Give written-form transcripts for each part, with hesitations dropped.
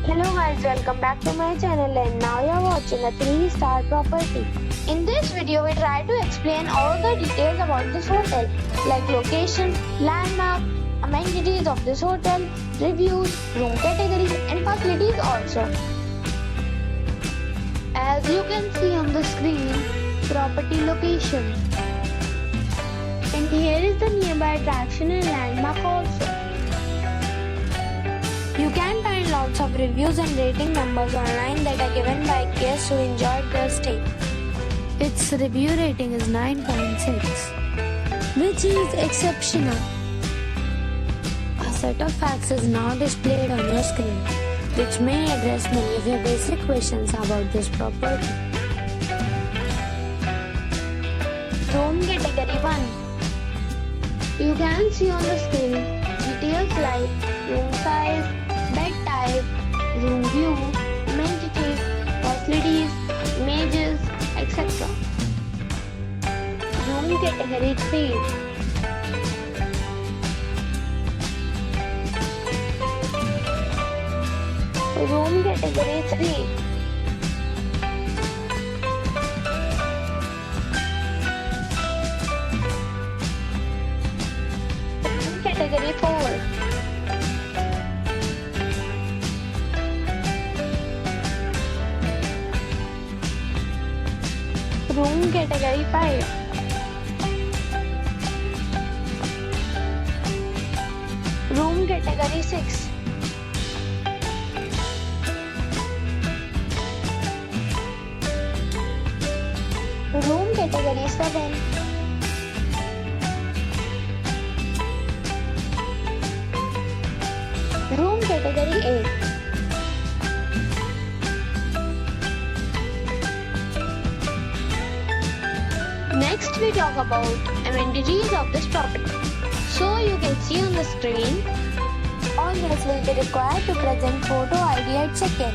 Hello guys, welcome back to my channel and now you are watching a 3-star property. In this video, we try to explain all the details about this hotel like location, landmark, amenities of this hotel, reviews, room categories and facilities also. As you can see on the screen, property location. And here is the nearby attraction and landmark also. You can find lots of reviews and rating numbers online that are given by guests who enjoyed their stay. Its review rating is 9.6, which is exceptional. A set of facts is now displayed on your screen, which may address many of your basic questions about this property. Room category 1. You can see on the screen details like room size, bed type, room view, amenities, facilities, images, etc. Room category 3. Room category 3. Room category 4. Room category 5. Room category 6. Room category 7. Room category 8. Next we talk about amenities of this property. So you can see on the screen, all guests will be required to present photo ID at check-in.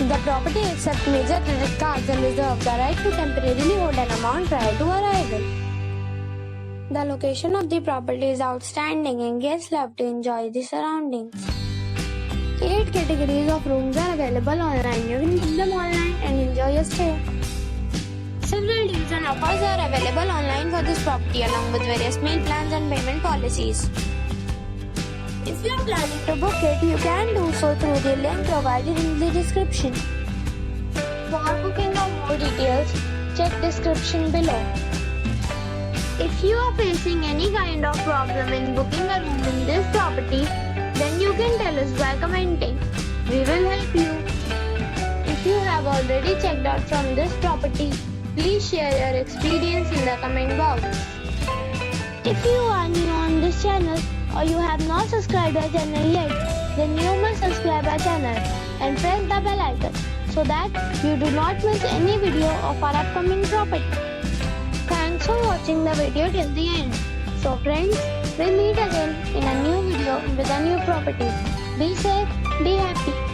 The property accepts major credit cards and reserves the right to temporarily hold an amount prior to arrival. The location of the property is outstanding and guests love to enjoy the surroundings. 8 categories of rooms are available online. You can book them online and enjoy your stay. Several deals and offers are available online for this property along with various meal plans and payment policies. If you are planning to book it, you can do so through the link provided in the description. For booking or more details, check description below. If you are facing any kind of problem in booking a room in this property, then you can tell us by commenting. We will help you. If you have already checked out from this property, please share your experience in the comment box. If you are new on this channel or you have not subscribed our channel yet, then you must subscribe our channel and press the bell icon so that you do not miss any video of our upcoming property. Thanks for watching the video till the end. So friends, we'll meet again in a new video with a new property. Be safe, be happy.